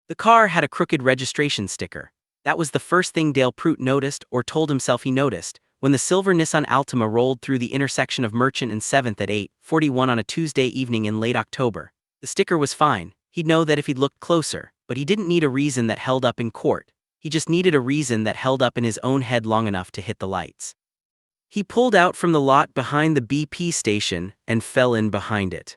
The car had a crooked registration sticker. That was the first thing Dale Prout noticed, or told himself he noticed, when the silver Nissan Altima rolled through the intersection of Merchant and 7th at 8:41 on a Tuesday evening in late October. The sticker was fine. He'd know that if he'd looked closer, but he didn't need a reason that held up in court. He just needed a reason that held up in his own head long enough to hit the lights. He pulled out from the lot behind the BP station and fell in behind it.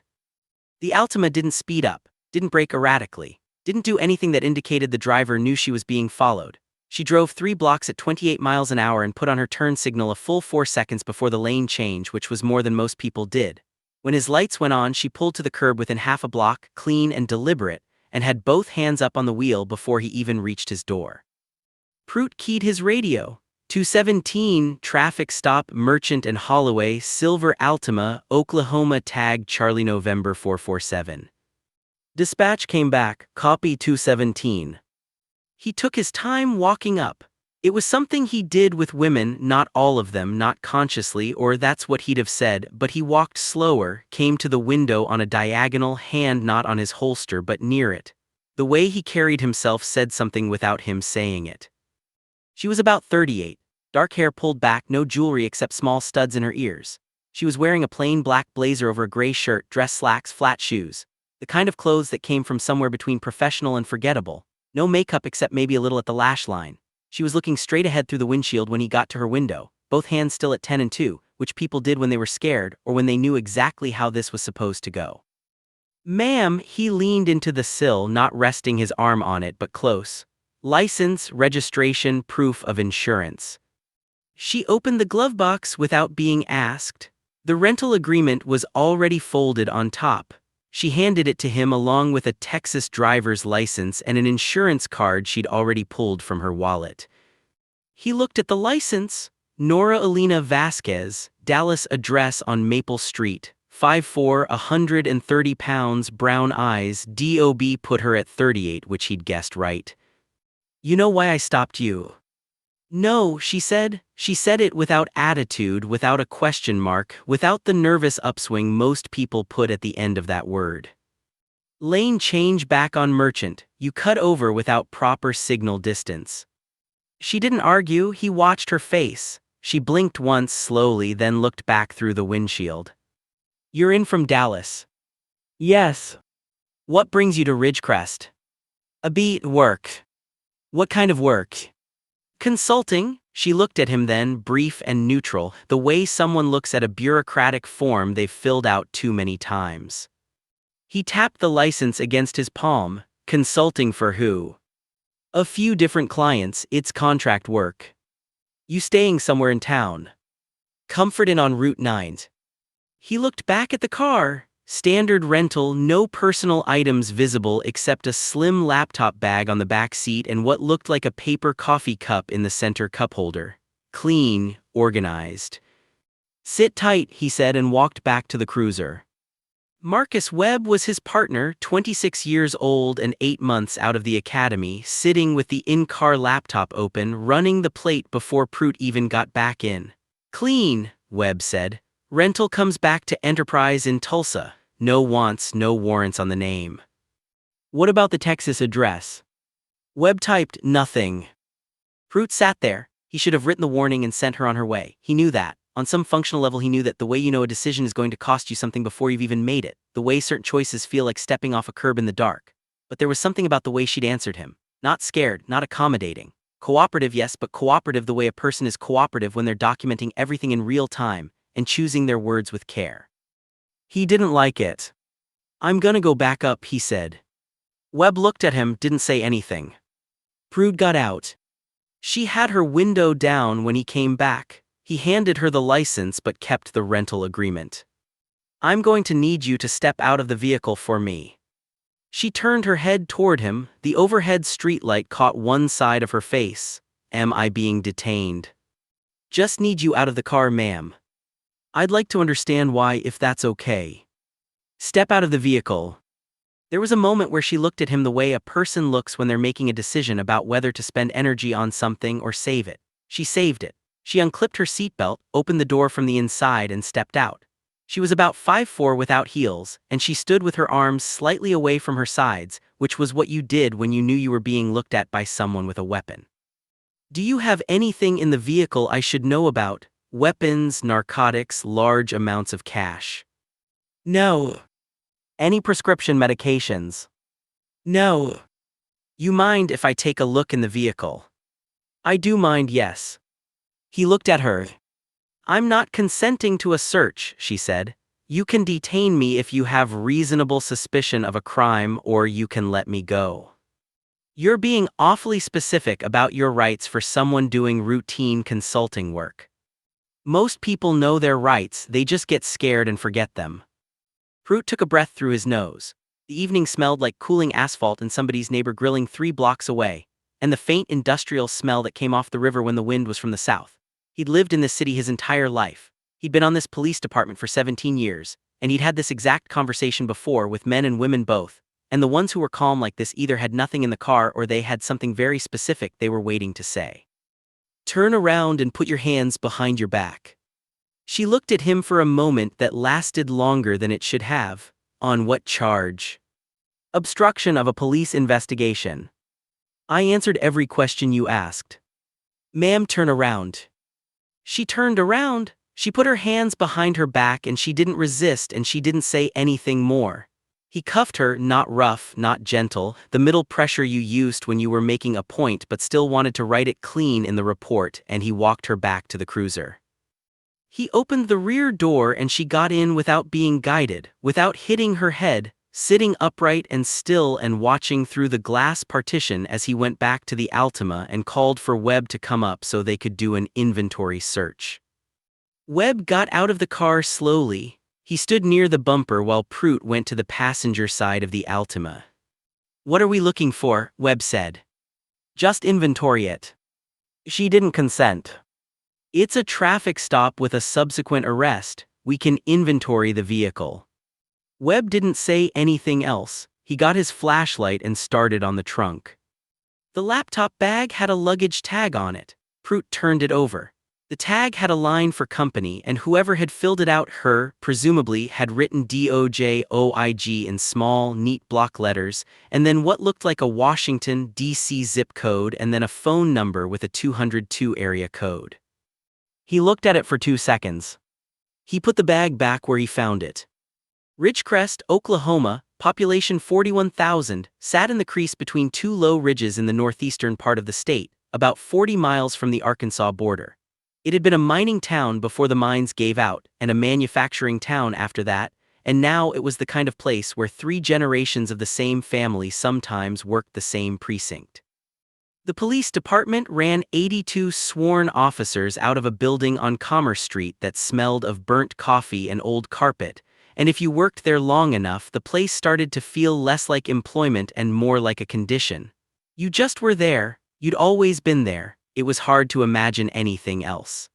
The Altima didn't speed up, didn't brake erratically, didn't do anything that indicated the driver knew she was being followed. She drove 3 blocks at 28 miles an hour and put on her turn signal a full 4 seconds before the lane change, which was more than most people did. When his lights went on, she pulled to the curb within half a block, clean and deliberate, and had both hands up on the wheel before he even reached his door. Prout keyed his radio. 217, traffic stop, Merchant and Holloway, silver Altima, Oklahoma, tag Charlie November 447. Dispatch came back, copy 217. He took his time walking up. It was something he did with women, not all of them, not consciously, or that's what he'd have said, but he walked slower, came to the window on a diagonal, hand not on his holster but near it. The way he carried himself said something without him saying it. She was about 38, dark hair pulled back, no jewelry except small studs in her ears. She was wearing a plain black blazer over a gray shirt, dress slacks, flat shoes. The kind of clothes that came from somewhere between professional and forgettable. No makeup except maybe a little at the lash line. She was looking straight ahead through the windshield when he got to her window, both hands still at 10 and 2, which people did when they were scared or when they knew exactly how this was supposed to go. "Ma'am," he leaned into the sill, not resting his arm on it but close. "License, registration, proof of insurance." She opened the glove box without being asked. The rental agreement was already folded on top. She handed it to him along with a Texas driver's license and an insurance card she'd already pulled from her wallet. He looked at the license. Nora Elena Vasquez, Dallas, address on Maple Street, 5'4", 130 pounds, brown eyes. DOB put her at 38, which he'd guessed right. "You know why I stopped you?" "No," she said. She said it without attitude, without a question mark, without the nervous upswing most people put at the end of that word. "Lane change back on Merchant. You cut over without proper signal distance." She didn't argue. He watched her face. She blinked once slowly, then looked back through the windshield. "You're in from Dallas?" "Yes." "What brings you to Ridgecrest?" "A beat work." "What kind of work?" "Consulting." She looked at him then, brief and neutral, the way someone looks at a bureaucratic form they've filled out too many times. He tapped the license against his palm. "Consulting for who?" "A few different clients. It's contract work." "You staying somewhere in town?" "Comfort Inn on Route 9. He looked back at the car. Standard rental, no personal items visible except a slim laptop bag on the back seat and what looked like a paper coffee cup in the center cup holder. Clean, organized. "Sit tight," he said and walked back to the cruiser. Marcus Webb was his partner, 26 years old and 8 months out of the academy, sitting with the in-car laptop open, running the plate before Prout even got back in. "Clean," Webb said. "Rental comes back to Enterprise in Tulsa. No wants, no warrants on the name." "What about the Texas address?" Webb typed, "Nothing." Prout sat there. He should have written the warning and sent her on her way. He knew that. On some functional level he knew that the way you know a decision is going to cost you something before you've even made it, the way certain choices feel like stepping off a curb in the dark. But there was something about the way she'd answered him. Not scared, not accommodating. Cooperative, yes, but cooperative the way a person is cooperative when they're documenting everything in real time and choosing their words with care. He didn't like it. "I'm gonna go back up," he said. Webb looked at him, didn't say anything. Prout got out. She had her window down when he came back. He handed her the license but kept the rental agreement. "I'm going to need you to step out of the vehicle for me." She turned her head toward him. The overhead streetlight caught one side of her face. "Am I being detained?" "Just need you out of the car, ma'am." "I'd like to understand why, if that's okay." "Step out of the vehicle." There was a moment where she looked at him the way a person looks when they're making a decision about whether to spend energy on something or save it. She saved it. She unclipped her seatbelt, opened the door from the inside and stepped out. She was about 5'4" without heels, and she stood with her arms slightly away from her sides, which was what you did when you knew you were being looked at by someone with a weapon. "Do you have anything in the vehicle I should know about? Weapons, narcotics, large amounts of cash?" "No." "Any prescription medications?" "No." "You mind if I take a look in the vehicle?" "I do mind, yes." He looked at her. "I'm not consenting to a search," she said. "You can detain me if you have reasonable suspicion of a crime, or you can let me go. You're being awfully specific about your rights for someone doing routine consulting work. Most people know their rights, they just get scared and forget them." Pruitt took a breath through his nose. The evening smelled like cooling asphalt and somebody's neighbor grilling 3 blocks away, and the faint industrial smell that came off the river when the wind was from the south. He'd lived in this city his entire life. He'd been on this police department for 17 years, and he'd had this exact conversation before with men and women both, and the ones who were calm like this either had nothing in the car or they had something very specific they were waiting to say. "Turn around and put your hands behind your back." She looked at him for a moment that lasted longer than it should have. "On what charge?" "Obstruction of a police investigation." "I answered every question you asked." "Ma'am, turn around." She turned around. She put her hands behind her back and she didn't resist and she didn't say anything more. He cuffed her, not rough, not gentle, the middle pressure you used when you were making a point but still wanted to write it clean in the report, and he walked her back to the cruiser. He opened the rear door and she got in without being guided, without hitting her head, sitting upright and still and watching through the glass partition as he went back to the Altima and called for Webb to come up so they could do an inventory search. Webb got out of the car slowly. He stood near the bumper while Pruitt went to the passenger side of the Altima. "What are we looking for?" Webb said. "Just inventory it." She didn't consent. "It's a traffic stop with a subsequent arrest. We can inventory the vehicle." Webb didn't say anything else. He got his flashlight and started on the trunk. The laptop bag had a luggage tag on it. Pruitt turned it over. The tag had a line for company, and whoever had filled it out, presumably, had written DOJOIG in small, neat block letters, and then what looked like a Washington, D.C. zip code, and then a phone number with a 202 area code. He looked at it for 2 seconds. He put the bag back where he found it. Ridgecrest, Oklahoma, population 41,000, sat in the crease between 2 low ridges in the northeastern part of the state, about 40 miles from the Arkansas border. It had been a mining town before the mines gave out, and a manufacturing town after that, and now it was the kind of place where 3 generations of the same family sometimes worked the same precinct. The police department ran 82 sworn officers out of a building on Commerce Street that smelled of burnt coffee and old carpet, and if you worked there long enough, the place started to feel less like employment and more like a condition. You just were there, you'd always been there, it was hard to imagine anything else.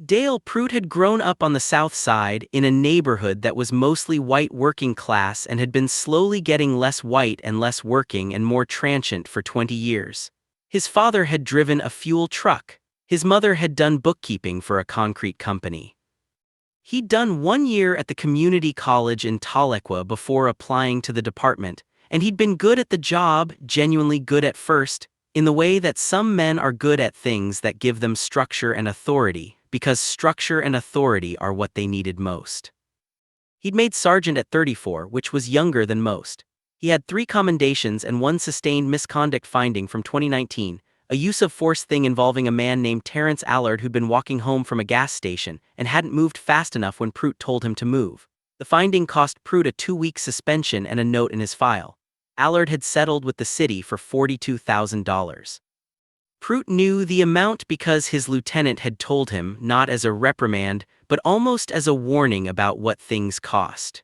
Dale Pruitt had grown up on the South Side in a neighborhood that was mostly white working class and had been slowly getting less white and less working and more transient for 20 years. His father had driven a fuel truck. His mother had done bookkeeping for a concrete company. He'd done 1 year at the community college in Tahlequah before applying to the department, and he'd been good at the job, genuinely good at first, in the way that some men are good at things that give them structure and authority, because structure and authority are what they needed most. He'd made sergeant at 34, which was younger than most. He had 3 commendations and 1 sustained misconduct finding from 2019, a use of force thing involving a man named Terrence Allard who'd been walking home from a gas station and hadn't moved fast enough when Pruitt told him to move. The finding cost Pruitt a 2-week suspension and a note in his file. Allard had settled with the city for $42,000. Pruitt knew the amount because his lieutenant had told him, not as a reprimand, but almost as a warning about what things cost.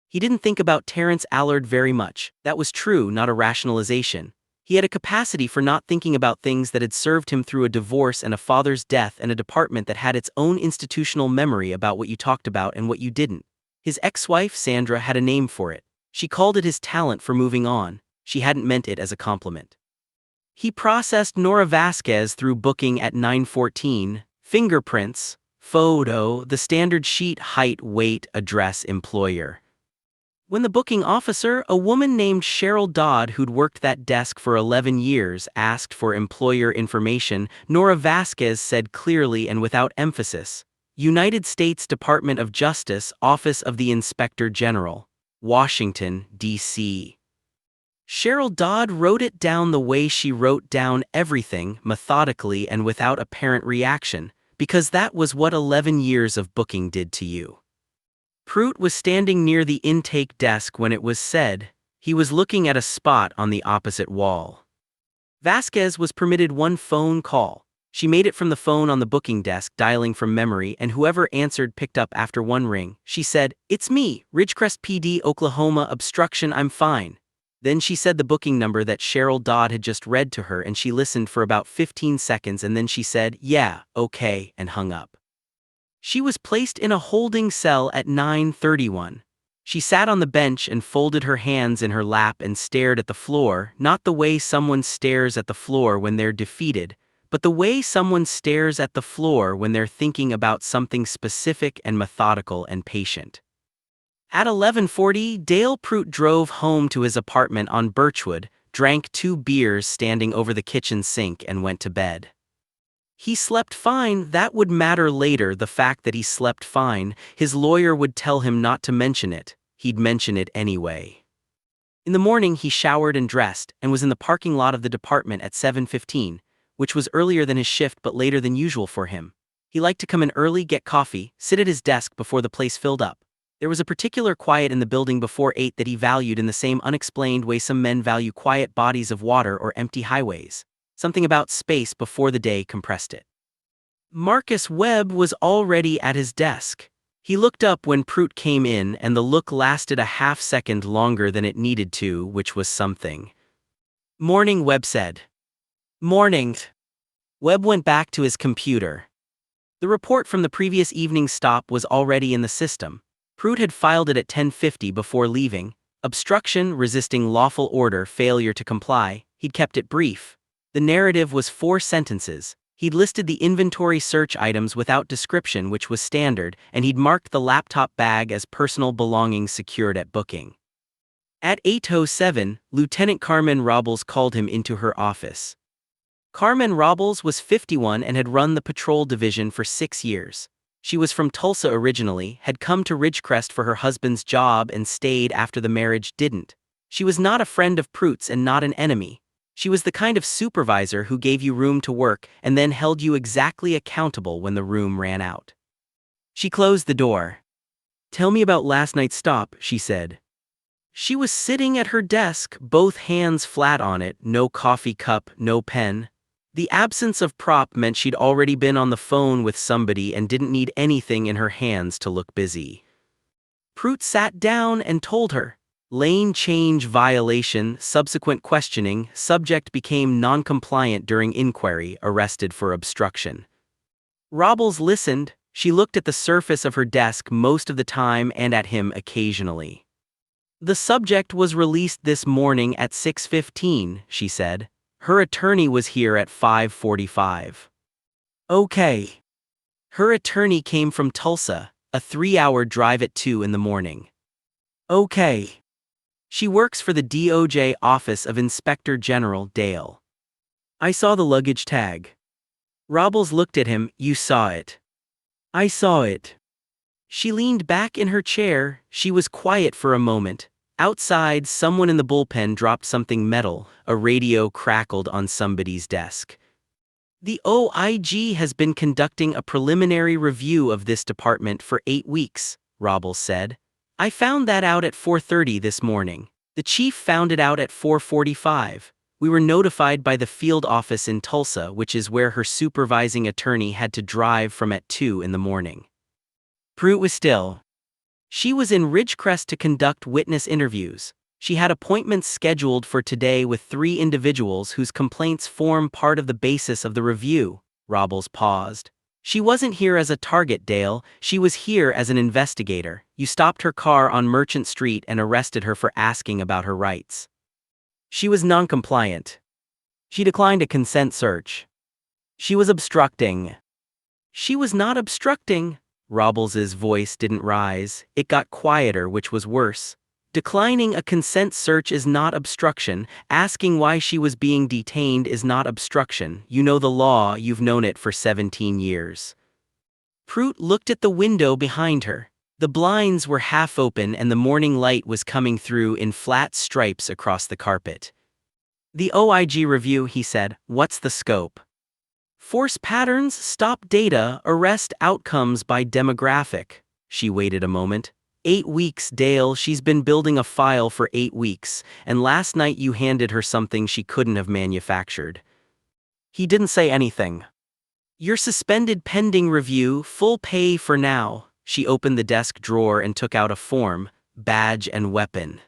He didn't think about Terrence Allard very much. That was true, not a rationalization. He had a capacity for not thinking about things that had served him through a divorce and a father's death and a department that had its own institutional memory about what you talked about and what you didn't. His ex-wife, Sandra, had a name for it. She called it his talent for moving on. She hadn't meant it as a compliment. He processed Nora Vasquez through booking at 9:14, fingerprints, Photo, the standard sheet, height, weight, address, employer. When the booking officer, a woman named Cheryl Dodd who'd worked that desk for 11 years, asked for employer information, Nora Vasquez said clearly and without emphasis, United States Department of Justice, Office of the Inspector General, Washington, D.C. Cheryl Dodd wrote it down the way she wrote down everything, methodically and without apparent reaction, because that was what 11 years of booking did to you. Pruitt was standing near the intake desk when it was said. He was looking at a spot on the opposite wall. Vasquez was permitted one phone call. She made it from the phone on the booking desk, dialing from memory, and whoever answered picked up after one ring. She said, "It's me, Ridgecrest PD, Oklahoma, obstruction, I'm fine." Then she said the booking number that Cheryl Dodd had just read to her, and she listened for about 15 seconds, and then she said, "Yeah, okay," and hung up. She was placed in a holding cell at 9:31. She sat on the bench and folded her hands in her lap and stared at the floor, not the way someone stares at the floor when they're defeated, but the way someone stares at the floor when they're thinking about something specific and methodical and patient. At 11:40, Dale Pruitt drove home to his apartment on Birchwood, drank 2 beers standing over the kitchen sink, and went to bed. He slept fine. That would matter later, the fact that he slept fine. His lawyer would tell him not to mention it. He'd mention it anyway. In the morning, he showered and dressed, and was in the parking lot of the department at 7:15, which was earlier than his shift but later than usual for him. He liked to come in early, get coffee, sit at his desk before the place filled up. There was a particular quiet in the building before 8 that he valued in the same unexplained way some men value quiet bodies of water or empty highways. Something about space before the day compressed it. Marcus Webb was already at his desk. He looked up when Pruitt came in, and the look lasted a half-second longer than it needed to, which was something. "Morning," Webb said. "Morning." Webb went back to his computer. The report from the previous evening's stop was already in the system. Pruitt had filed it at 10:50 before leaving. Obstruction, resisting lawful order, failure to comply. He'd kept it brief. The narrative was 4 sentences. He'd listed the inventory search items without description, which was standard, and he'd marked the laptop bag as personal belongings secured at booking. At 8:07, Lieutenant Carmen Robles called him into her office. Carmen Robles was 51 and had run the patrol division for 6 years. She was from Tulsa originally, had come to Ridgecrest for her husband's job and stayed after the marriage didn't. She was not a friend of Pruitt's and not an enemy. She was the kind of supervisor who gave you room to work and then held you exactly accountable when the room ran out. She closed the door. "Tell me about last night's stop," she said. She was sitting at her desk, both hands flat on it, no coffee cup, no pen. The absence of prop meant she'd already been on the phone with somebody and didn't need anything in her hands to look busy. Pruitt sat down and told her. Lane change violation, subsequent questioning, subject became non-compliant during inquiry, arrested for obstruction. Robles listened. She looked at the surface of her desk most of the time and at him occasionally. "The subject was released this morning at 6:15, she said. "Her attorney was here at 5:45. "Okay." Her attorney came from Tulsa, a 3-hour drive at 2 in the morning. "Okay." She works for the DOJ Office of Inspector General, Dale. "I saw the luggage tag." Robles looked at him. "You saw it." "I saw it." She leaned back in her chair. She was quiet for a moment. Outside, someone in the bullpen dropped something metal. A radio crackled on somebody's desk. "The OIG has been conducting a preliminary review of this department for 8 weeks, Robles said. "I found that out at 4:30 this morning. The chief found it out at 4:45. We were notified by the field office in Tulsa, which is where her supervising attorney had to drive from at 2 in the morning." Pruitt was still. She was in Ridgecrest to conduct witness interviews. She had appointments scheduled for today with 3 individuals whose complaints form part of the basis of the review. Robles paused. "She wasn't here as a target, Dale. She was here as an investigator. You stopped her car on Merchant Street and arrested her for asking about her rights." "She was non-compliant. She declined a consent search. She was obstructing." She was not obstructing. Robbles's voice didn't rise, it got quieter, which was worse. Declining a consent search is not obstruction. Asking why she was being detained is not obstruction. You know the law, you've known it for 17 years. Prout looked at the window behind her. The blinds were half open and the morning light was coming through in flat stripes across the carpet. The OIG review, he said. What's the scope? Force patterns, stop data, arrest outcomes by demographic. She waited a moment. 8 weeks, Dale. She's been building a file for 8 weeks, and last night you handed her something she couldn't have manufactured. He didn't say anything. You're suspended pending review, full pay for now. She opened the desk drawer and took out a form, badge and weapon.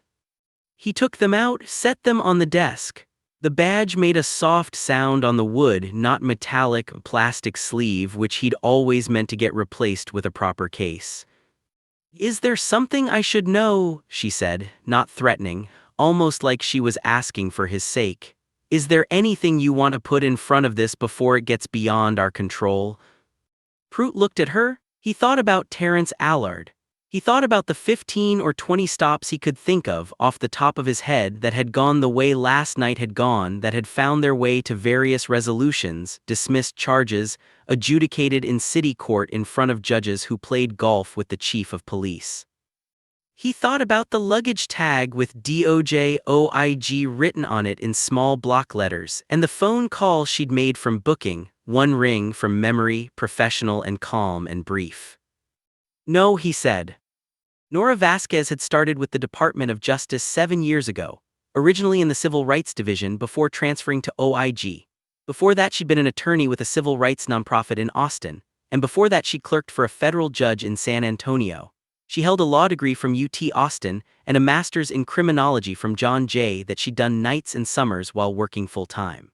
He took them out, set them on the desk. The badge made a soft sound on the wood, not metallic plastic sleeve which he'd always meant to get replaced with a proper case. Is there something I should know? She said, not threatening, almost like she was asking for his sake. Is there anything you want to put in front of this before it gets beyond our control? Prout looked at her. He thought about Terrence Allard. He thought about the 15 or 20 stops he could think of off the top of his head that had gone the way last night had gone, that had found their way to various resolutions, dismissed charges, adjudicated in city court in front of judges who played golf with the chief of police. He thought about the luggage tag with DOJ OIG written on it in small block letters, and the phone call she'd made from booking, one ring from memory, professional and calm and brief. No, he said. Nora Vasquez had started with the Department of Justice 7 years ago, originally in the Civil Rights Division before transferring to OIG. Before that she'd been an attorney with a civil rights nonprofit in Austin, and before that she clerked for a federal judge in San Antonio. She held a law degree from UT Austin and a master's in criminology from John Jay that she'd done nights and summers while working full-time.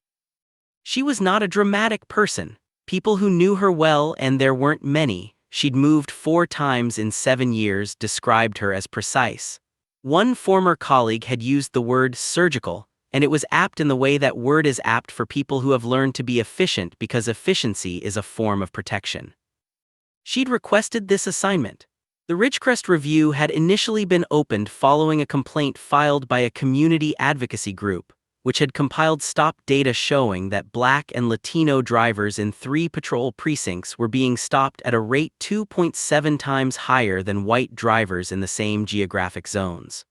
She was not a dramatic person. People who knew her well, and there weren't many, she'd moved 4 times in 7 years, described her as precise. One former colleague had used the word surgical, and it was apt in the way that word is apt for people who have learned to be efficient because efficiency is a form of protection. She'd requested this assignment. The Ridgecrest Review had initially been opened following a complaint filed by a community advocacy group, which had compiled stop data showing that Black and Latino drivers in 3 patrol precincts were being stopped at a rate 2.7 times higher than white drivers in the same geographic zones.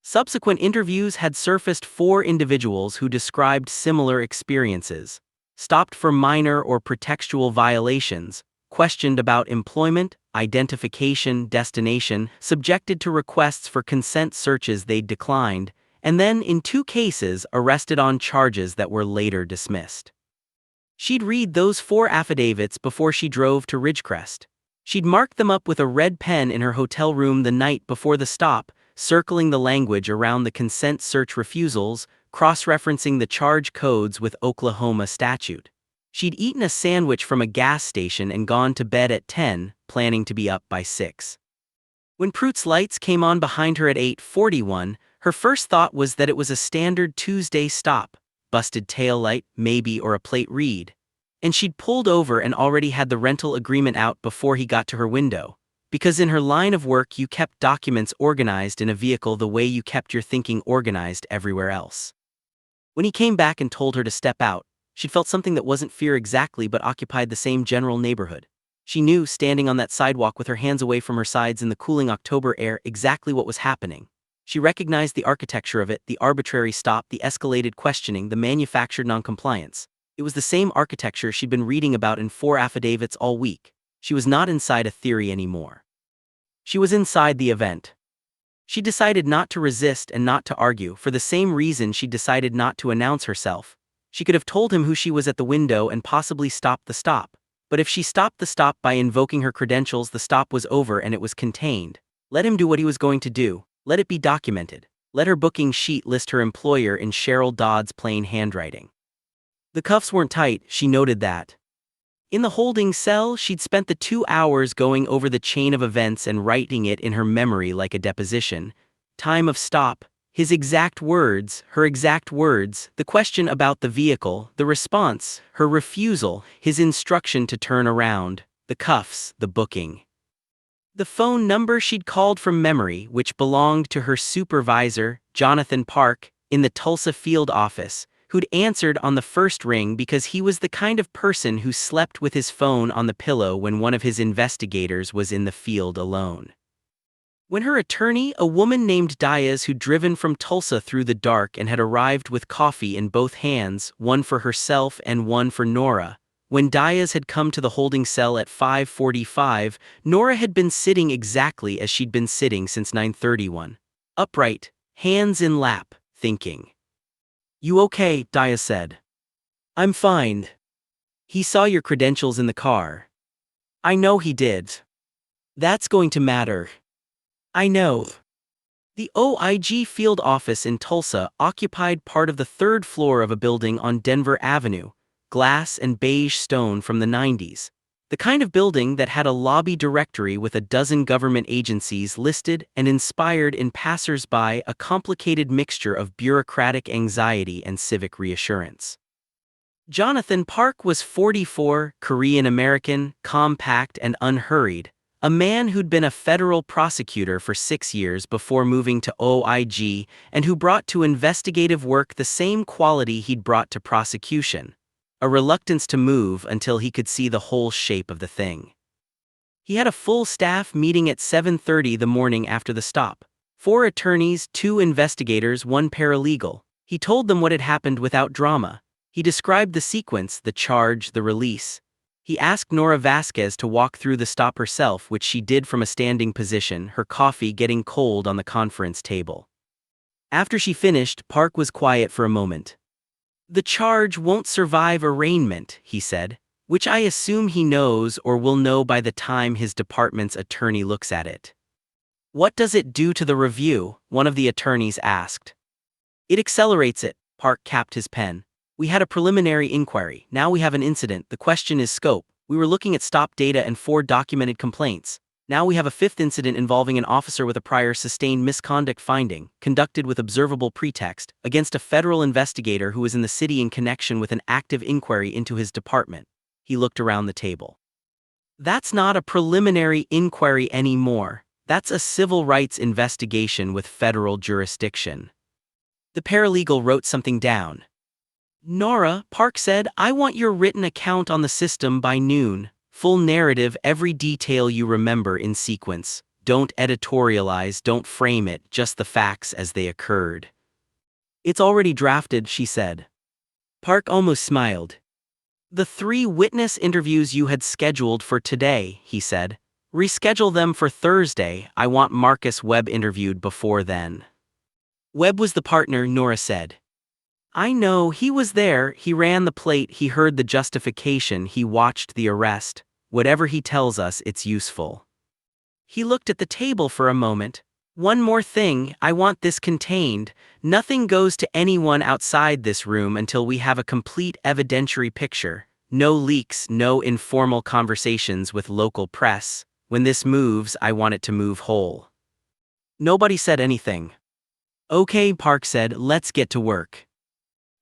Subsequent interviews had surfaced 4 individuals who described similar experiences: stopped for minor or pretextual violations, questioned about employment, identification, destination, subjected to requests for consent searches they'd declined, and then, in 2 cases, arrested on charges that were later dismissed. She'd read those 4 affidavits before she drove to Ridgecrest. She'd marked them up with a red pen in her hotel room the night before the stop, circling the language around the consent search refusals, cross-referencing the charge codes with Oklahoma statute. She'd eaten a sandwich from a gas station and gone to bed at 10, planning to be up by 6. When Prout's lights came on behind her at 8:41, her first thought was that it was a standard Tuesday stop, busted taillight, maybe, or a plate read. And she'd pulled over and already had the rental agreement out before he got to her window. Because in her line of work you kept documents organized in a vehicle the way you kept your thinking organized everywhere else. When he came back and told her to step out, she'd felt something that wasn't fear exactly but occupied the same general neighborhood. She knew, standing on that sidewalk with her hands away from her sides in the cooling October air, exactly what was happening. She recognized the architecture of it, the arbitrary stop, the escalated questioning, the manufactured noncompliance. It was the same architecture she'd been reading about in 4 affidavits all week. She was not inside a theory anymore. She was inside the event. She decided not to resist and not to argue, for the same reason she decided not to announce herself. She could have told him who she was at the window and possibly stopped the stop. But if she stopped the stop by invoking her credentials, the stop was over and it was contained. Let him do what he was going to do. Let it be documented. Let her booking sheet list her employer in Cheryl Dodd's plain handwriting. The cuffs weren't tight, she noted that. In the holding cell, she'd spent the 2 hours going over the chain of events and writing it in her memory like a deposition. Time of stop, His exact words, her exact words, the question about the vehicle, the response, her refusal, his instruction to turn around, the cuffs, the booking. The phone number she'd called from memory, which belonged to her supervisor, Jonathan Park, in the Tulsa field office, who'd answered on the first ring because he was the kind of person who slept with his phone on the pillow when one of his investigators was in the field alone. When her attorney, a woman named Diaz who'd driven from Tulsa through the dark and had arrived with coffee in both hands, one for herself and one for Nora, when Diaz had come to the holding cell at 5:45, Nora had been sitting exactly as she'd been sitting since 9:31. Upright, hands in lap, thinking. "You okay?" Diaz said. "I'm fine. He saw your credentials in the car." "I know he did. That's going to matter." "I know." The OIG field office in Tulsa occupied part of the third floor of a building on Denver Avenue, glass and beige stone from the 90s, the kind of building that had a lobby directory with a dozen government agencies listed and inspired in passers-by a complicated mixture of bureaucratic anxiety and civic reassurance. Jonathan Park was 44, Korean-American, compact and unhurried, a man who'd been a federal prosecutor for 6 years before moving to OIG and who brought to investigative work the same quality he'd brought to prosecution, a reluctance to move until he could see the whole shape of the thing. He had a full staff meeting at 7:30 the morning after the stop. 4 attorneys, 2 investigators, 1 paralegal. He told them what had happened without drama. He described the sequence, the charge, the release. He asked Nora Vasquez to walk through the stop herself, which she did from a standing position, her coffee getting cold on the conference table. After she finished, Park was quiet for a moment. "The charge won't survive arraignment," he said, which I assume he knows or will know by the time his department's attorney looks at it. "What does it do to the review?" one of the attorneys asked. "It accelerates it." Park capped his pen. "We had a preliminary inquiry, now we have an incident, the question is scope. We were looking at stop data and 4 documented complaints. Now we have a 5th incident involving an officer with a prior sustained misconduct finding, conducted with observable pretext, against a federal investigator who was in the city in connection with an active inquiry into his department." He looked around the table. "That's not a preliminary inquiry anymore. That's a civil rights investigation with federal jurisdiction." The paralegal wrote something down. "Nora," Park said, "I want your written account on the system by noon. Full narrative, every detail you remember in sequence. Don't editorialize, don't frame it, just the facts as they occurred." "It's already drafted," she said. Park almost smiled. "The 3 witness interviews you had scheduled for today," he said. "Reschedule them for Thursday. I want Marcus Webb interviewed before then." "Webb was the partner," Nora said. "I know, he was there, he ran the plate, he heard the justification, he watched the arrest. Whatever he tells us, it's useful." He looked at the table for a moment. "One more thing, I want this contained. Nothing goes to anyone outside this room until we have a complete evidentiary picture. No leaks, no informal conversations with local press. When this moves, I want it to move whole." Nobody said anything. "Okay," Park said, "let's get to work."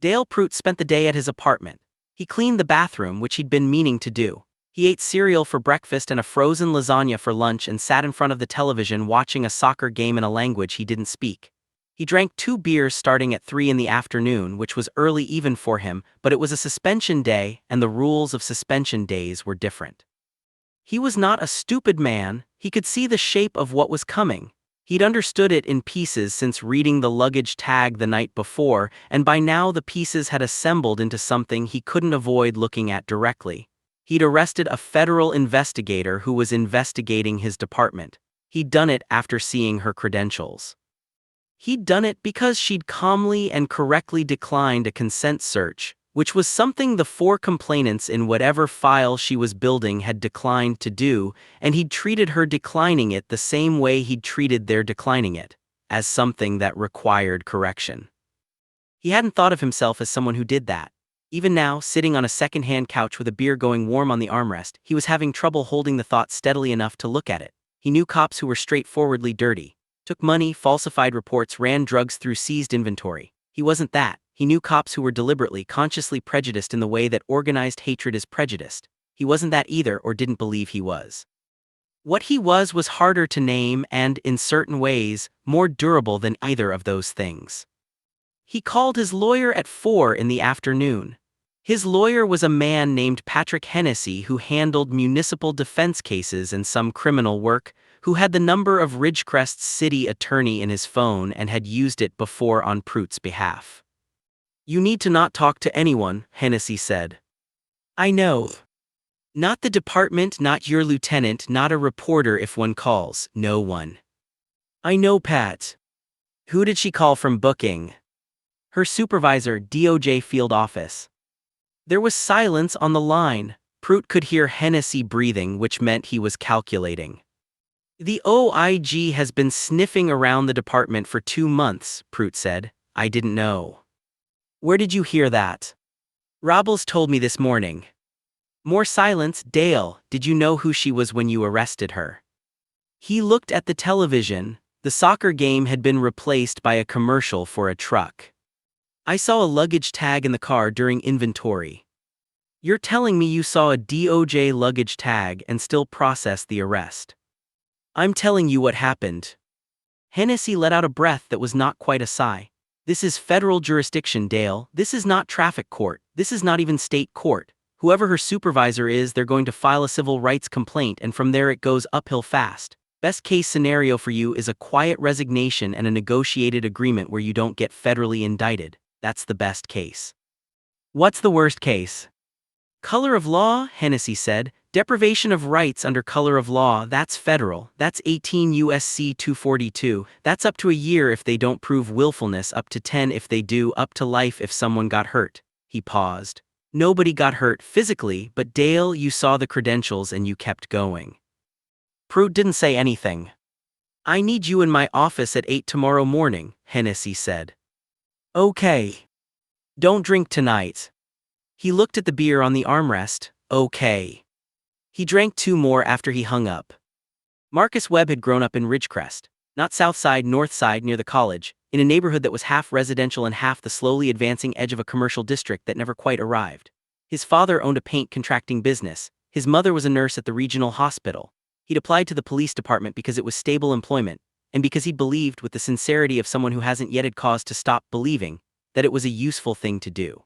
Dale Pruitt spent the day at his apartment. He cleaned the bathroom, which he'd been meaning to do. He ate cereal for breakfast and a frozen lasagna for lunch and sat in front of the television watching a soccer game in a language he didn't speak. He drank 2 beers starting at 3 in the afternoon, which was early even for him, but it was a suspension day, and the rules of suspension days were different. He was not a stupid man, he could see the shape of what was coming. He'd understood it in pieces since reading the luggage tag the night before, and by now the pieces had assembled into something he couldn't avoid looking at directly. He'd arrested a federal investigator who was investigating his department. He'd done it after seeing her credentials. He'd done it because she'd calmly and correctly declined a consent search, which was something the 4 complainants in whatever file she was building had declined to do, and he'd treated her declining it the same way he'd treated their declining it, as something that required correction. He hadn't thought of himself as someone who did that. Even now, sitting on a second-hand couch with a beer going warm on the armrest, he was having trouble holding the thought steadily enough to look at it. He knew cops who were straightforwardly dirty. Took money, falsified reports, ran drugs through seized inventory. He wasn't that. He knew cops who were deliberately, consciously prejudiced in the way that organized hatred is prejudiced. He wasn't that either, or didn't believe he was. What he was harder to name and, in certain ways, more durable than either of those things. He called his lawyer at 4 in the afternoon. His lawyer was a man named Patrick Hennessy who handled municipal defense cases and some criminal work, who had the number of Ridgecrest's city attorney in his phone and had used it before on Pruitt's behalf. "You need to not talk to anyone," Hennessy said. "I know. Not the department, not your lieutenant, not a reporter if one calls, no one." "I know, Pat." "Who did she call from booking?" "Her supervisor, DOJ field office." There was silence on the line. Pruitt could hear Hennessy breathing, which meant he was calculating. "The OIG has been sniffing around the department for 2 months, Pruitt said. "I didn't know." "Where did you hear that?" "Robles told me this morning." More silence. "Dale, did you know who she was when you arrested her?" He looked at the television. The soccer game had been replaced by a commercial for a truck. "I saw a luggage tag in the car during inventory." "You're telling me you saw a DOJ luggage tag and still processed the arrest?" "I'm telling you what happened." Hennessy let out a breath that was not quite a sigh. "This is federal jurisdiction, Dale. This is not traffic court. This is not even state court. Whoever her supervisor is, they're going to file a civil rights complaint, and from there it goes uphill fast. Best case scenario for you is a quiet resignation and a negotiated agreement where you don't get federally indicted. That's the best case." "What's the worst case?" "Color of law," Hennessy said. "Deprivation of rights under color of law, that's federal. That's 18 U.S.C. 242. That's up to a year if they don't prove willfulness, up to 10 if they do, up to life if someone got hurt." He paused. "Nobody got hurt physically, but Dale, you saw the credentials and you kept going." Pruitt didn't say anything. "I need you in my office at 8 tomorrow morning," Hennessy said. "Okay. Don't drink tonight." He looked at the beer on the armrest. "Okay." He drank 2 more after he hung up. Marcus Webb had grown up in Ridgecrest, not south side, north side near the college, in a neighborhood that was half residential and half the slowly advancing edge of a commercial district that never quite arrived. His father owned a paint contracting business. His mother was a nurse at the regional hospital. He'd applied to the police department because it was stable employment, and because he believed, with the sincerity of someone who hasn't yet had cause to stop believing, that it was a useful thing to do.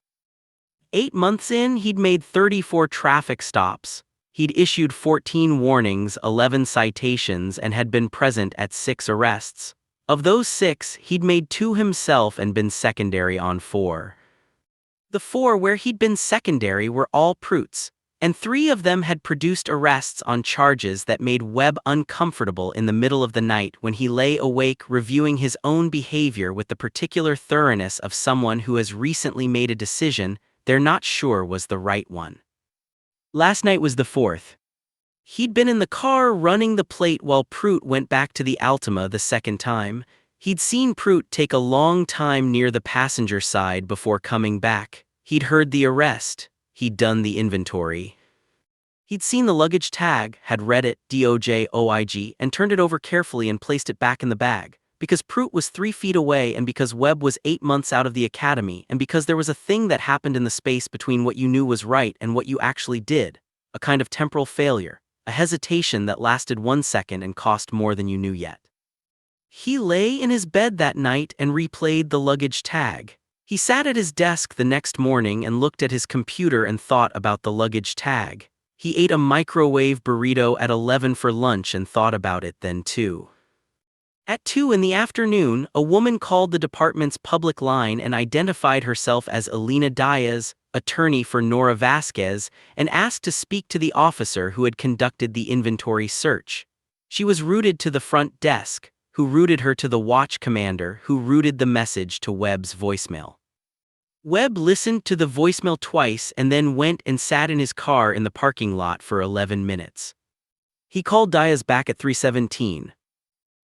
8 months in, he'd made 34 traffic stops. He'd issued 14 warnings, 11 citations, and had been present at 6 arrests. Of those 6, he'd made 2 himself and been secondary on 4. The 4 where he'd been secondary were all Pruitt's, and 3 of them had produced arrests on charges that made Webb uncomfortable in the middle of the night when he lay awake reviewing his own behavior with the particular thoroughness of someone who has recently made a decision they're not sure was the right one. Last night was the 4th. He'd been in the car running the plate while Pruitt went back to the Altima the second time. He'd seen Pruitt take a long time near the passenger side before coming back. He'd heard the arrest. He'd done the inventory. He'd seen the luggage tag, had read it, DOJ OIG, and turned it over carefully and placed it back in the bag. Because Pruitt was 3 feet away, and because Webb was 8 months out of the academy, and because there was a thing that happened in the space between what you knew was right and what you actually did, a kind of temporal failure, a hesitation that lasted 1 second and cost more than you knew yet. He lay in his bed that night and replayed the luggage tag. He sat at his desk the next morning and looked at his computer and thought about the luggage tag. He ate a microwave burrito at 11 for lunch and thought about it then too. At 2 in the afternoon, a woman called the department's public line and identified herself as Elena Diaz, attorney for Nora Vasquez, and asked to speak to the officer who had conducted the inventory search. She was routed to the front desk, who routed her to the watch commander, who routed the message to Webb's voicemail. Webb listened to the voicemail twice and then went and sat in his car in the parking lot for 11 minutes. He called Diaz back at 3:17.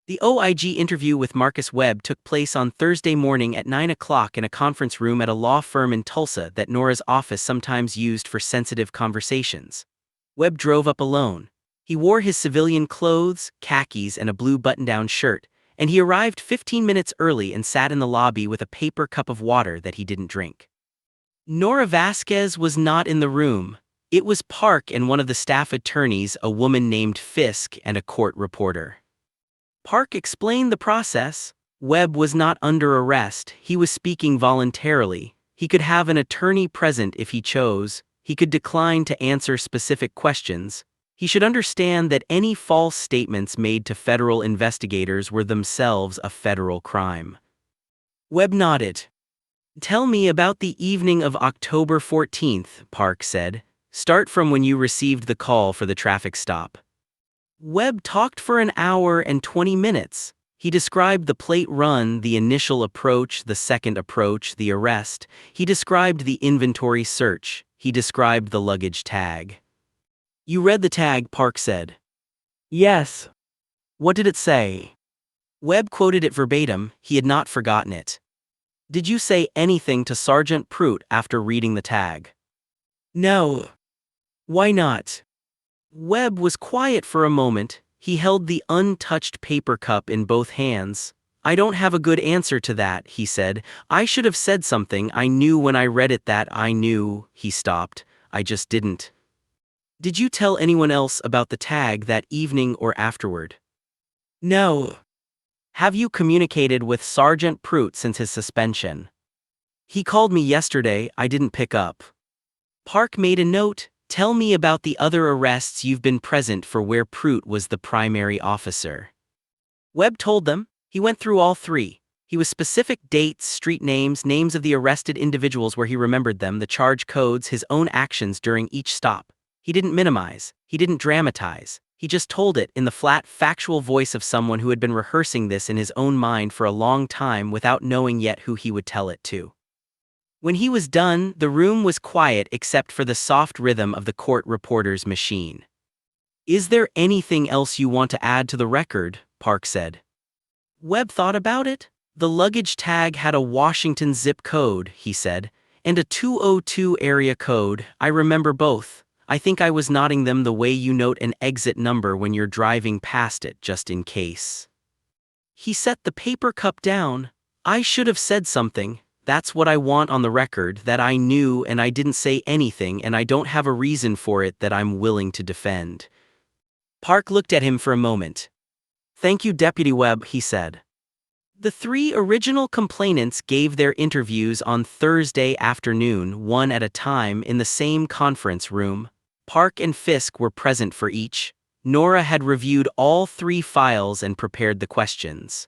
The OIG interview with Marcus Webb took place on Thursday morning at 9 o'clock in a conference room at a law firm in Tulsa that Nora's office sometimes used for sensitive conversations. Webb drove up alone. He wore his civilian clothes, khakis, and a blue button-down shirt, and he arrived 15 minutes early and sat in the lobby with a paper cup of water that he didn't drink. Nora Vasquez was not in the room. It was Park and one of the staff attorneys, a woman named Fisk, and a court reporter. Park explained the process. Webb was not under arrest, he was speaking voluntarily. He could have an attorney present if he chose. He could decline to answer specific questions. He should understand that any false statements made to federal investigators were themselves a federal crime. Webb nodded. "Tell me about the evening of October 14th, Park said. "Start from when you received the call for the traffic stop." Webb talked for an hour and 20 minutes. He described the plate run, the initial approach, the second approach, the arrest. He described the inventory search. He described the luggage tag. "You read the tag," Park said. "Yes." "What did it say?" Webb quoted it verbatim. He had not forgotten it. "Did you say anything to Sergeant Pruitt after reading the tag?" "No." "Why not?" Webb was quiet for a moment. He held the untouched paper cup in both hands. "I don't have a good answer to that," he said. "I should have said something. I knew when I read it that I knew." He stopped. "I just didn't." "Did you tell anyone else about the tag that evening or afterward?" "No." "Have you communicated with Sergeant Pruitt since his suspension?" "He called me yesterday. I didn't pick up." Park made a note. "Tell me about the other arrests you've been present for where Pruitt was the primary officer." Webb told them. He went through all three. He was specific: dates, street names, names of the arrested individuals where he remembered them, the charge codes, his own actions during each stop. He didn't minimize. He didn't dramatize. He just told it in the flat, factual voice of someone who had been rehearsing this in his own mind for a long time without knowing yet who he would tell it to. When he was done, the room was quiet except for the soft rhythm of the court reporter's machine. "Is there anything else you want to add to the record?" Park said. Webb thought about it. "The luggage tag had a Washington zip code," he said, "and a 202 area code. I remember both. I think I was noting them the way you note an exit number when you're driving past it, just in case." He set the paper cup down. "I should have said something. That's what I want on the record, that I knew and I didn't say anything and I don't have a reason for it that I'm willing to defend." Park looked at him for a moment. "Thank you, Deputy Webb," he said. The three original complainants gave their interviews on Thursday afternoon, one at a time, in the same conference room. Park and Fisk were present for each. Nora had reviewed all three files and prepared the questions.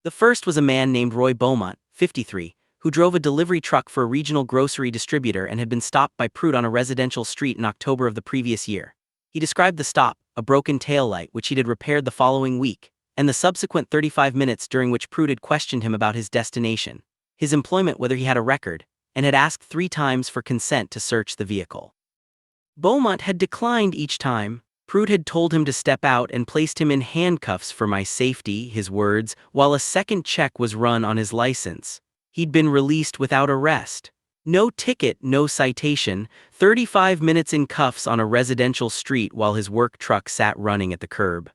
The first was a man named Roy Beaumont, 53, who drove a delivery truck for a regional grocery distributor and had been stopped by Pruitt on a residential street in October of the previous year. He described the stop, a broken taillight which he had repaired the following week, and the subsequent 35 minutes during which Pruitt had questioned him about his destination, his employment, whether he had a record, and had asked 3 times for consent to search the vehicle. Beaumont had declined each time. Pruitt had told him to step out and placed him in handcuffs for my safety, his words, while a second check was run on his license. He'd been released without arrest. No ticket, no citation, 35 minutes in cuffs on a residential street while his work truck sat running at the curb.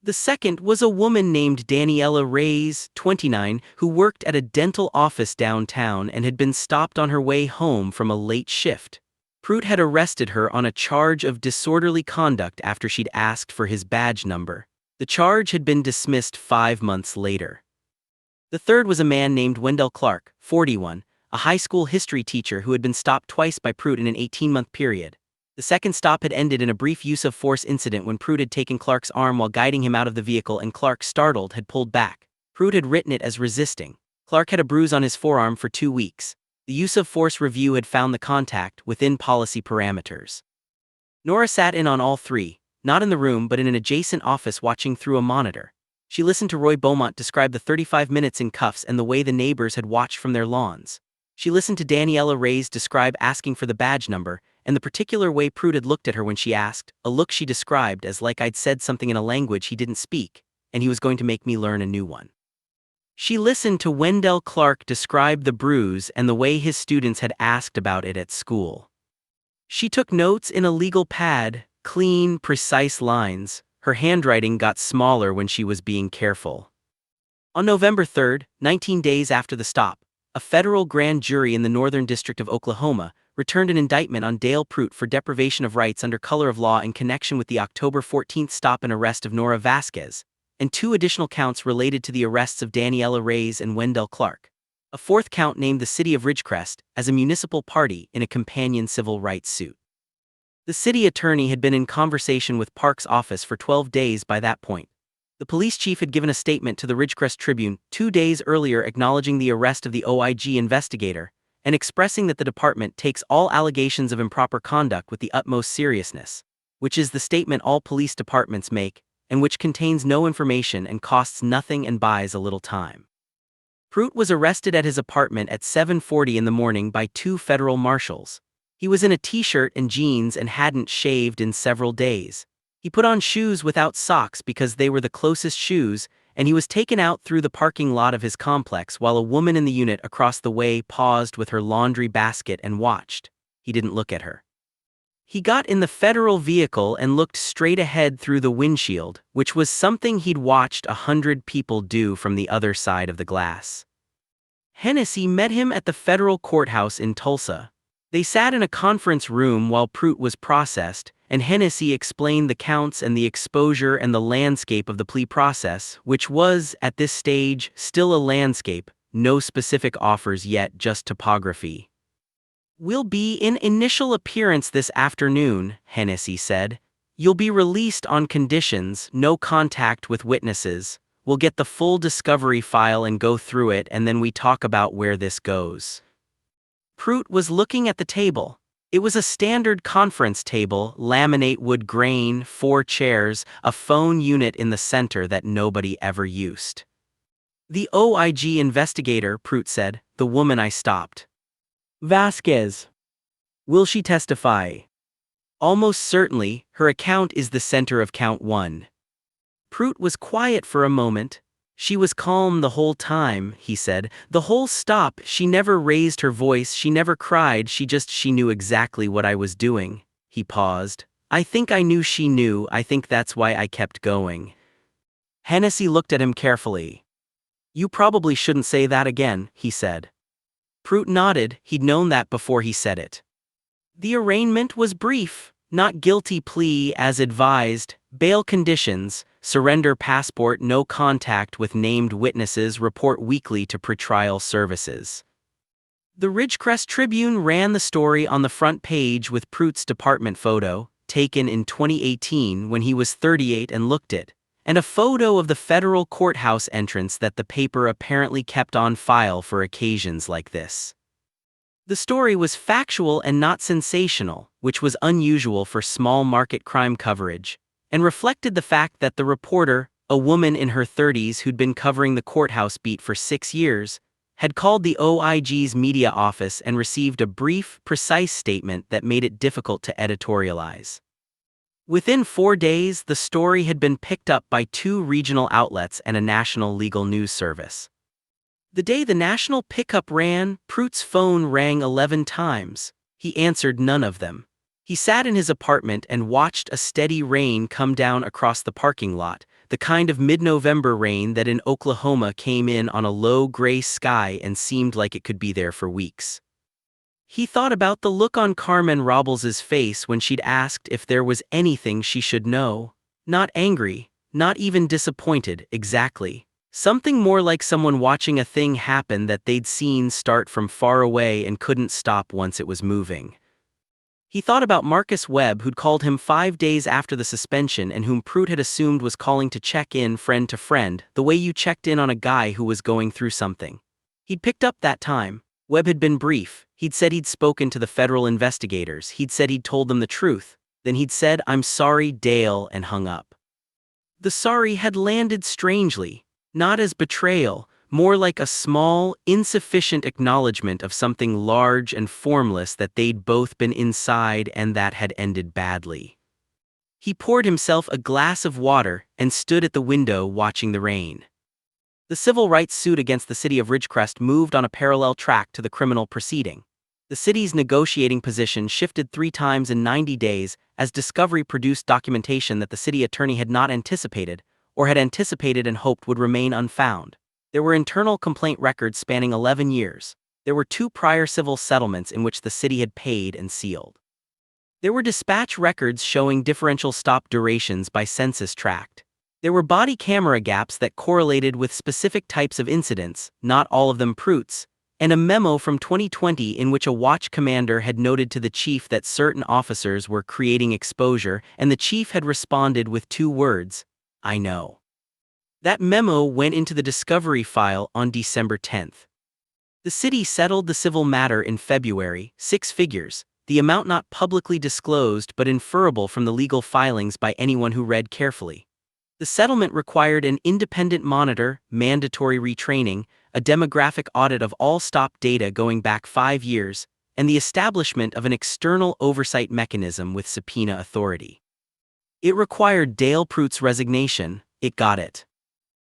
The second was a woman named Daniela Reyes, 29, who worked at a dental office downtown and had been stopped on her way home from a late shift. Pruitt had arrested her on a charge of disorderly conduct after she'd asked for his badge number. The charge had been dismissed 5 months later. The third was a man named Wendell Clark, 41, a high school history teacher who had been stopped twice by Pruitt in an 18-month period. The second stop had ended in a brief use of force incident when Pruitt had taken Clark's arm while guiding him out of the vehicle and Clark, startled, had pulled back. Pruitt had written it as resisting. Clark had a bruise on his forearm for 2 weeks. The use of force review had found the contact within policy parameters. Nora sat in on all three, not in the room but in an adjacent office watching through a monitor. She listened to Roy Beaumont describe the 35 minutes in cuffs and the way the neighbors had watched from their lawns. She listened to Daniela Reyes describe asking for the badge number, and the particular way Pruitt had looked at her when she asked, a look she described as like I'd said something in a language he didn't speak, and he was going to make me learn a new one. She listened to Wendell Clark describe the bruise and the way his students had asked about it at school. She took notes in a legal pad, clean, precise lines. Her handwriting got smaller when she was being careful. On November 3, 19 days after the stop, a federal grand jury in the Northern District of Oklahoma returned an indictment on Dale Pruitt for deprivation of rights under color of law in connection with the October 14 stop and arrest of Nora Vasquez, and 2 additional counts related to the arrests of Daniela Reyes and Wendell Clark. A 4th count named the city of Ridgecrest as a municipal party in a companion civil rights suit. The city attorney had been in conversation with Park's office for 12 days by that point. The police chief had given a statement to the Ridgecrest Tribune 2 days earlier acknowledging the arrest of the OIG investigator and expressing that the department takes all allegations of improper conduct with the utmost seriousness, which is the statement all police departments make, and which contains no information and costs nothing and buys a little time. Pruitt was arrested at his apartment at 7:40 in the morning by 2 federal marshals. He was in a t-shirt and jeans and hadn't shaved in several days. He put on shoes without socks because they were the closest shoes, and he was taken out through the parking lot of his complex while a woman in the unit across the way paused with her laundry basket and watched. He didn't look at her. He got in the federal vehicle and looked straight ahead through the windshield, which was something he'd watched 100 people do from the other side of the glass. Hennessy met him at the federal courthouse in Tulsa. They sat in a conference room while Pruitt was processed, and Hennessy explained the counts and the exposure and the landscape of the plea process, which was, at this stage, still a landscape, no specific offers yet, just topography. "We'll be in initial appearance this afternoon," Hennessy said. "You'll be released on conditions, no contact with witnesses. We'll get the full discovery file and go through it, and then we talk about where this goes." Pruitt was looking at the table. It was a standard conference table, laminate wood grain, 4 chairs, a phone unit in the center that nobody ever used. "The OIG investigator," Pruitt said, "the woman I stopped. Vasquez. Will she testify?" "Almost certainly, her account is the center of count 1. Pruitt was quiet for a moment. "She was calm the whole time," he said. "The whole stop, she never raised her voice, she never cried, she knew exactly what I was doing." He paused. "I think I knew she knew, I think that's why I kept going." Hennessy looked at him carefully. "You probably shouldn't say that again," he said. Pruitt nodded, he'd known that before he said it. The arraignment was brief. Not guilty plea as advised, bail conditions, surrender passport, no contact with named witnesses, report weekly to pretrial services. The Ridgecrest Tribune ran the story on the front page with Pruitt's department photo, taken in 2018 when he was 38 and looked it, and a photo of the federal courthouse entrance that the paper apparently kept on file for occasions like this. The story was factual and not sensational, which was unusual for small market crime coverage, and reflected the fact that the reporter, a woman in her 30s who'd been covering the courthouse beat for 6 years, had called the OIG's media office and received a brief, precise statement that made it difficult to editorialize. Within 4 days, the story had been picked up by 2 regional outlets and a national legal news service. The day the national pickup ran, Pruitt's phone rang 11 times. He answered none of them. He sat in his apartment and watched a steady rain come down across the parking lot, the kind of mid-November rain that in Oklahoma came in on a low gray sky and seemed like it could be there for weeks. He thought about the look on Carmen Robles' face when she'd asked if there was anything she should know. Not angry, not even disappointed, exactly. Something more like someone watching a thing happen that they'd seen start from far away and couldn't stop once it was moving. He thought about Marcus Webb, who'd called him 5 days after the suspension and whom Pruitt had assumed was calling to check in friend to friend, the way you checked in on a guy who was going through something. He'd picked up that time. Webb had been brief. He'd said he'd spoken to the federal investigators. He'd said he'd told them the truth. Then he'd said, "I'm sorry, Dale," and hung up. The sorry had landed strangely. Not as betrayal, more like a small, insufficient acknowledgement of something large and formless that they'd both been inside and that had ended badly. He poured himself a glass of water and stood at the window watching the rain. The civil rights suit against the city of Ridgecrest moved on a parallel track to the criminal proceeding. The city's negotiating position shifted 3 times in 90 days as discovery produced documentation that the city attorney had not anticipated, or had anticipated and hoped would remain unfound. There were internal complaint records spanning 11 years. There were 2 prior civil settlements in which the city had paid and sealed. There were dispatch records showing differential stop durations by census tract. There were body camera gaps that correlated with specific types of incidents, not all of them Pruitt's, and a memo from 2020 in which a watch commander had noted to the chief that certain officers were creating exposure, and the chief had responded with 2 words, "I know." That memo went into the discovery file on December 10th. The city settled the civil matter in February, 6 figures, the amount not publicly disclosed but inferable from the legal filings by anyone who read carefully. The settlement required an independent monitor, mandatory retraining, a demographic audit of all stop data going back 5 years, and the establishment of an external oversight mechanism with subpoena authority. It required Dale Pruitt's resignation. It got it.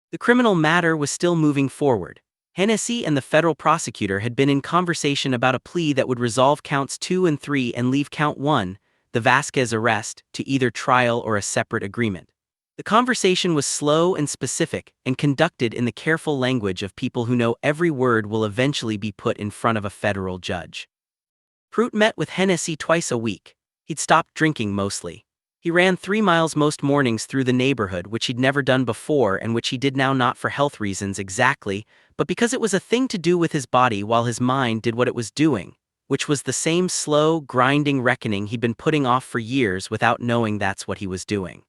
The criminal matter was still moving forward. Hennessy and the federal prosecutor had been in conversation about a plea that would resolve counts 2 and 3 and leave count 1, the Vasquez arrest, to either trial or a separate agreement. The conversation was slow and specific and conducted in the careful language of people who know every word will eventually be put in front of a federal judge. Pruitt met with Hennessy twice a week. He'd stopped drinking mostly. He ran 3 miles most mornings through the neighborhood, which he'd never done before and which he did now not for health reasons exactly, but because it was a thing to do with his body while his mind did what it was doing, which was the same slow, grinding reckoning he'd been putting off for years without knowing that's what he was doing.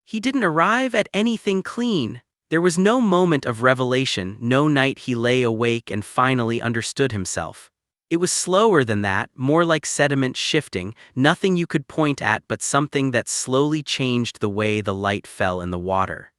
He didn't arrive at anything clean. There was no moment of revelation, no night he lay awake and finally understood himself. It was slower than that, more like sediment shifting, nothing you could point at but something that slowly changed the way the light fell in the water.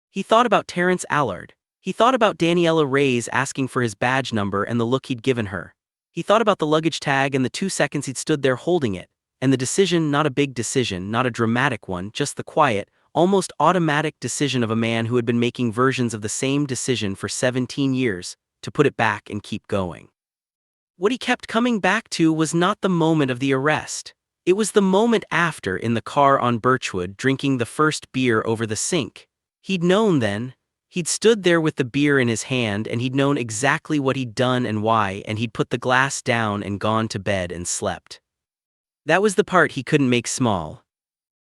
He thought about Terrence Allard. He thought about Daniela Reyes asking for his badge number and the look he'd given her. He thought about the luggage tag and the 2 seconds he'd stood there holding it, and the decision, not a big decision, not a dramatic one, just the quiet, almost automatic decision of a man who had been making versions of the same decision for 17 years, to put it back and keep going. What he kept coming back to was not the moment of the arrest. It was the moment after in the car on Birchwood drinking the first beer over the sink. He'd known then. He'd stood there with the beer in his hand and he'd known exactly what he'd done and why, and he'd put the glass down and gone to bed and slept. That was the part he couldn't make small.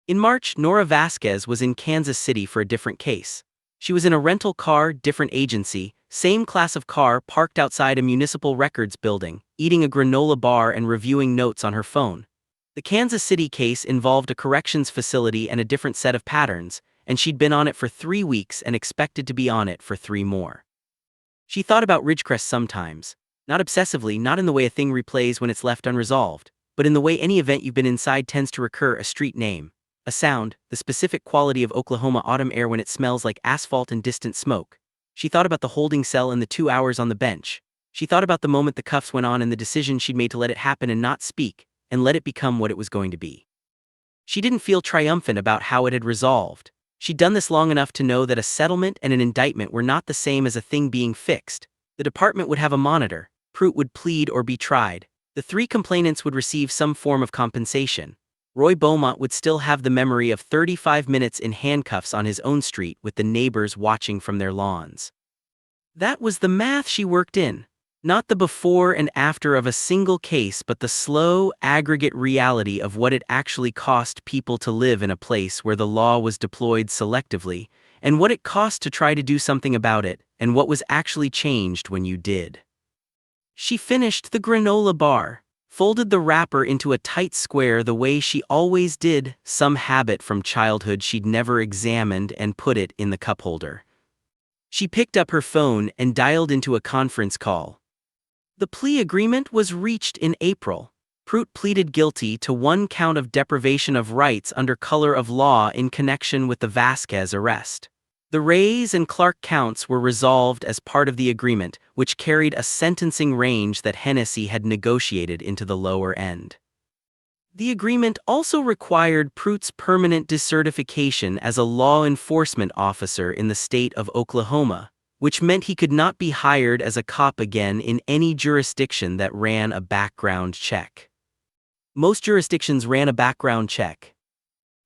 In March, Nora Vasquez was in Kansas City for a different case. She was in a rental car, different agency, same class of car parked outside a municipal records building, eating a granola bar and reviewing notes on her phone. The Kansas City case involved a corrections facility and a different set of patterns, and she'd been on it for 3 weeks and expected to be on it for 3 more. She thought about Ridgecrest sometimes, not obsessively, not in the way a thing replays when it's left unresolved, but in the way any event you've been inside tends to recur: a street name, a sound, the specific quality of Oklahoma autumn air when it smells like asphalt and distant smoke. She thought about the holding cell and the 2 hours on the bench. She thought about the moment the cuffs went on and the decision she'd made to let it happen and not speak, and let it become what it was going to be. She didn't feel triumphant about how it had resolved. She'd done this long enough to know that a settlement and an indictment were not the same as a thing being fixed. The department would have a monitor. Pruitt would plead or be tried. The 3 complainants would receive some form of compensation. Roy Beaumont would still have the memory of 35 minutes in handcuffs on his own street with the neighbors watching from their lawns. That was the math she worked in. Not the before and after of a single case, but the slow, aggregate reality of what it actually cost people to live in a place where the law was deployed selectively, and what it cost to try to do something about it, and what was actually changed when you did. She finished the granola bar, folded the wrapper into a tight square the way she always did, some habit from childhood she'd never examined, and put it in the cup holder. She picked up her phone and dialed into a conference call. The plea agreement was reached in April. Pruitt pleaded guilty to 1 count of deprivation of rights under color of law in connection with the Vasquez arrest. The Reyes and Clark counts were resolved as part of the agreement, which carried a sentencing range that Hennessy had negotiated into the lower end. The agreement also required Pruitt's permanent decertification as a law enforcement officer in the state of Oklahoma, which meant he could not be hired as a cop again in any jurisdiction that ran a background check. Most jurisdictions ran a background check.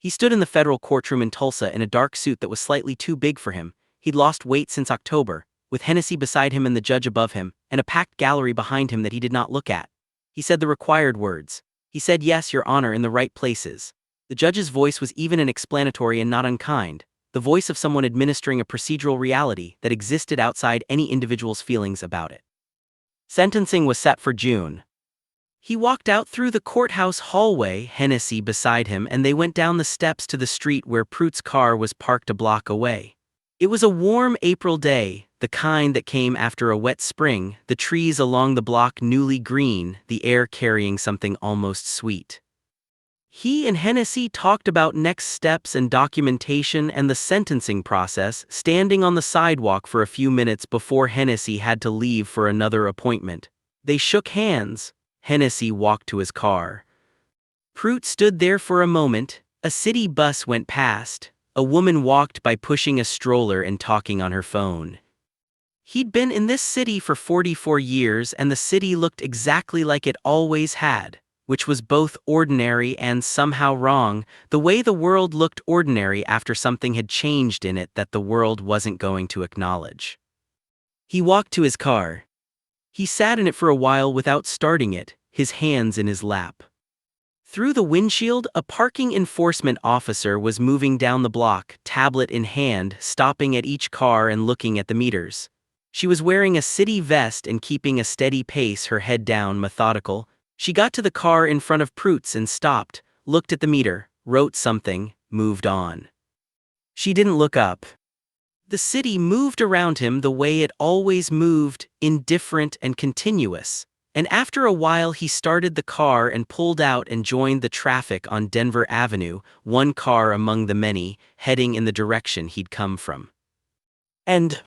He stood in the federal courtroom in Tulsa in a dark suit that was slightly too big for him. He'd lost weight since October, with Hennessy beside him and the judge above him, and a packed gallery behind him that he did not look at. He said the required words. He said, "Yes, Your Honor," in the right places. The judge's voice was even and explanatory and not unkind, the voice of someone administering a procedural reality that existed outside any individual's feelings about it. Sentencing was set for June. He walked out through the courthouse hallway, Hennessy beside him, and they went down the steps to the street where Pruitt's car was parked a block away. It was a warm April day, the kind that came after a wet spring, the trees along the block newly green, the air carrying something almost sweet. He and Hennessy talked about next steps and documentation and the sentencing process, standing on the sidewalk for a few minutes before Hennessy had to leave for another appointment. They shook hands. Hennessy walked to his car. Pruitt stood there for a moment. A city bus went past. A woman walked by pushing a stroller and talking on her phone. He'd been in this city for 44 years and the city looked exactly like it always had, which was both ordinary and somehow wrong, the way the world looked ordinary after something had changed in it that the world wasn't going to acknowledge. He walked to his car. He sat in it for a while without starting it, his hands in his lap. Through the windshield, a parking enforcement officer was moving down the block, tablet in hand, stopping at each car and looking at the meters. She was wearing a city vest and keeping a steady pace, her head down, methodical. She got to the car in front of Pruitt's and stopped, looked at the meter, wrote something, moved on. She didn't look up. The city moved around him the way it always moved, indifferent and continuous. And after a while he started the car and pulled out and joined the traffic on Denver Avenue, one car among the many, heading in the direction he'd come from. And